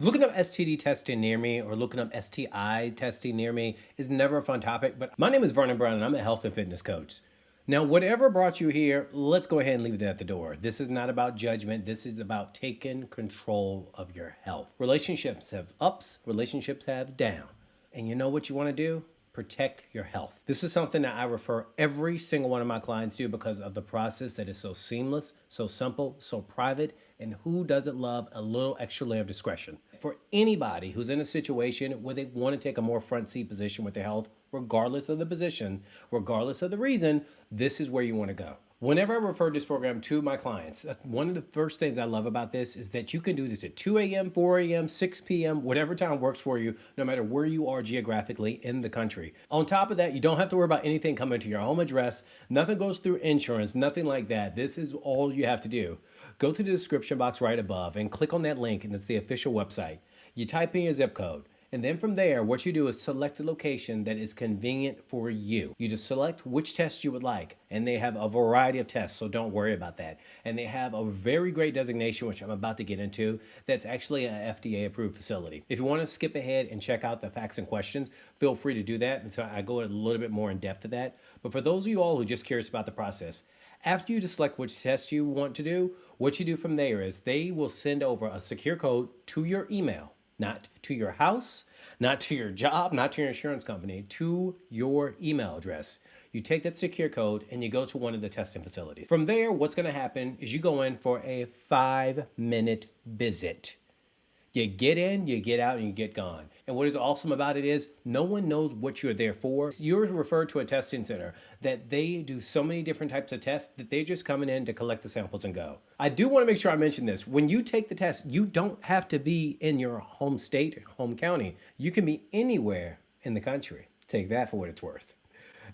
Looking up STD testing near me or looking up STI testing near me is never a fun topic, but my name is Vernon Brown and I'm a health and fitness coach. Now, whatever brought you here, let's go ahead and leave it at the door. This is not about judgment. This is about taking control of your health. Relationships have ups, relationships have down. And you know what you want to do? Protect your health. This is something that I refer every single one of my clients to because of the process that is so seamless, so simple, so private, and who doesn't love a little extra layer of discretion? For anybody who's in a situation where they want to take a more front seat position with their health, regardless of the position, regardless of the reason, this is where you want to go. Whenever I refer this program to my clients, one of the first things I love about this is that you can do this at 2 a.m., 4 a.m., 6 p.m., whatever time works for you, no matter where you are geographically in the country. On top of that, you don't have to worry about anything coming to your home address. Nothing goes through insurance, nothing like that. This is all you have to do. Go to the description box right above and click on that link, and it's the official website. You type in your zip code. And then from there, what you do is select a location that is convenient for you. You just select which test you would like. And they have a variety of tests, so don't worry about that. And they have a very great designation, which I'm about to get into, that's actually an FDA approved facility. If you want to skip ahead and check out the facts and questions, feel free to do that. And so I go a little bit more in depth to that. But for those of you all who are just curious about the process, after you select which test you want to do, what you do from there is they will send over a secure code to your email. Not to your house, not to your job, not to your insurance company, to your email address. You take that secure code and you go to one of the testing facilities. From there, what's going to happen is you go in for a 5-minute visit. You get in, you get out, and you get gone. And what is awesome about it is no one knows what you're there for. You're referred to a testing center that they do so many different types of tests that they're just coming in to collect the samples and go. I do want to make sure I mention this. When you take the test, you don't have to be in your home state, home county. You can be anywhere in the country. Take that for what it's worth.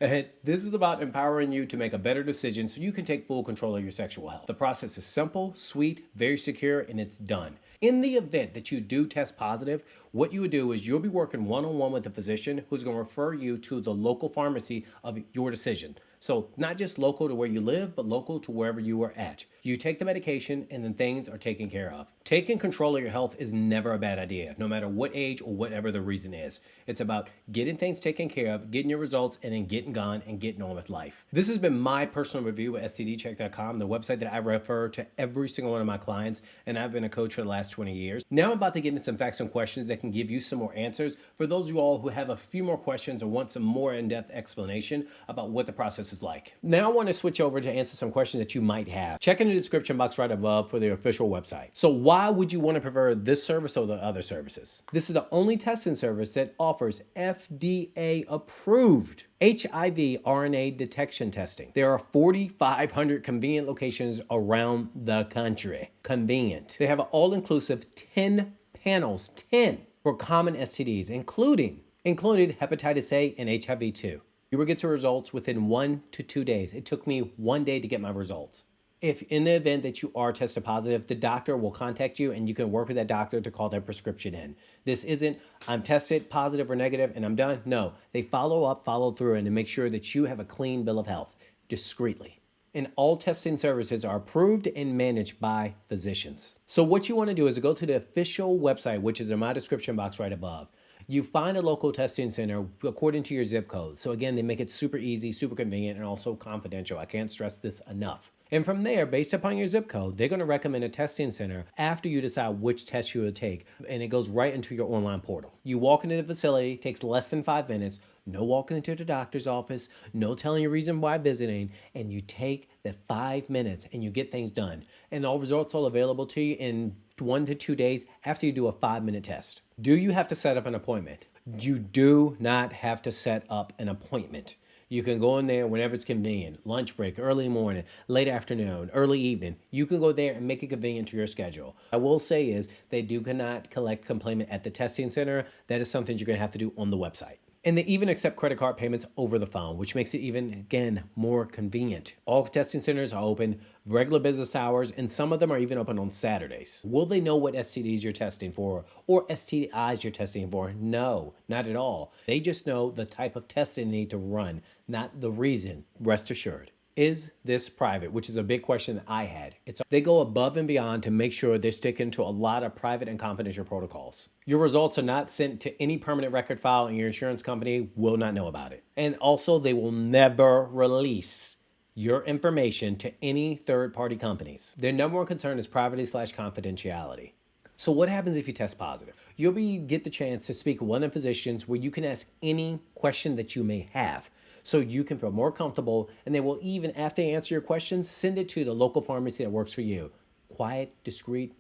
And this is about empowering you to make a better decision so you can take full control of your sexual health. The process is simple, sweet, very secure, and it's done. In the event that you do test positive, what you would do is you'll be working one-on-one with a physician who's going to refer you to the local pharmacy of your decision. So not just local to where you live, but local to wherever you are at. You take the medication and then things are taken care of. Taking control of your health is never a bad idea, no matter what age or whatever the reason is. It's about getting things taken care of, getting your results, and then getting gone and getting on with life. This has been my personal review at stdcheck.com, the website that I refer to every single one of my clients, and I've been a coach for the last 20 years. Now I'm about to get into some facts and questions that can give you some more answers for those of you all who have a few more questions or want some more in-depth explanation about what the process is like. Now I want to switch over to answer some questions that you might have. Check in the description box right above for the official website. So why would you want to prefer this service over the other services? This is the only testing service that offers FDA approved HIV RNA detection testing. There are 4,500 convenient locations around the country. Convenient. They have an all-inclusive 10 panels, 10 for common STDs, including hepatitis A and HIV 2. You will get your results within 1 to 2 days. It took me 1 day to get my results. If in the event that you are tested positive, the doctor will contact you and you can work with that doctor to call their prescription in. This isn't, I'm tested positive or negative and I'm done. No, they follow up, follow through, and to make sure that you have a clean bill of health discreetly. And all testing services are approved and managed by physicians. So what you want to do is go to the official website, which is in my description box right above. You find a local testing center according to your zip code. So again, they make it super easy, super convenient, and also confidential. I can't stress this enough. And from there, based upon your zip code, they're going to recommend a testing center after you decide which test you will take. And it goes right into your online portal. You walk into the facility, it takes less than 5 minutes. No walking into the doctor's office, no telling your reason why visiting, and you take the 5 minutes and you get things done. And all results are available to you in 1 to 2 days after you do a 5-minute test. Do you have to set up an appointment? You do not have to set up an appointment. You can go in there whenever it's convenient, lunch break, early morning, late afternoon, early evening. You can go there and make it convenient to your schedule. I will say is they cannot collect complaint at the testing center. That is something you're going to have to do on the website. And they even accept credit card payments over the phone, which makes it even, again, more convenient. All testing centers are open regular business hours, and some of them are even open on Saturdays. Will they know what STDs you're testing for or STIs you're testing for? No, not at all. They just know the type of testing they need to run, not the reason. Rest assured. Is this private? Which is a big question that I had. They go above and beyond to make sure they're sticking to a lot of private and confidential protocols. Your results are not sent to any permanent record file, and your insurance company will not know about it. And also, they will never release your information to any third-party companies. Their number one concern is privacy/confidentiality. So what happens if you test positive? You'll get the chance to speak with one of the physicians where you can ask any question that you may have, so you can feel more comfortable, and they will even, after they answer your questions, send it to the local pharmacy that works for you. Quiet, discreet,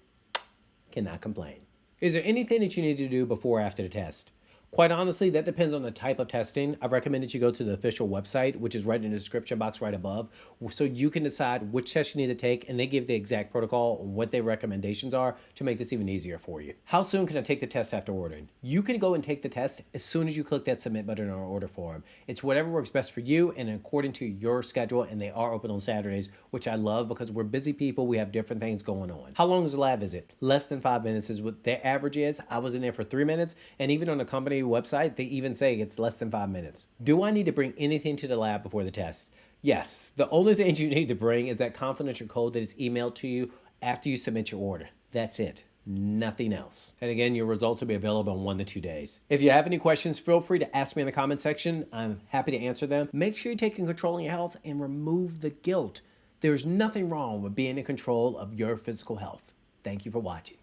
cannot complain. Is there anything that you need to do before or after the test? Quite honestly, that depends on the type of testing. I recommend that you go to the official website, which is right in the description box right above, so you can decide which test you need to take, and they give the exact protocol and what their recommendations are to make this even easier for you. How soon can I take the test after ordering? You can go and take the test as soon as you click that submit button on our order form. It's whatever works best for you and according to your schedule, and they are open on Saturdays, which I love because we're busy people. We have different things going on. How long is the lab visit? Less than 5 minutes is what their average is. I was in there for 3 minutes, and even on the company website, they even say it's less than 5 minutes. Do I need to bring anything to the lab before the test? Yes. The only thing you need to bring is that confidential code that is emailed to you after you submit your order. That's it. Nothing else. And again, your results will be available in 1 to 2 days. If you have any questions, feel free to ask me in the comment section. I'm happy to answer them. Make sure you're taking control of your health and remove the guilt. There's nothing wrong with being in control of your physical health. Thank you for watching.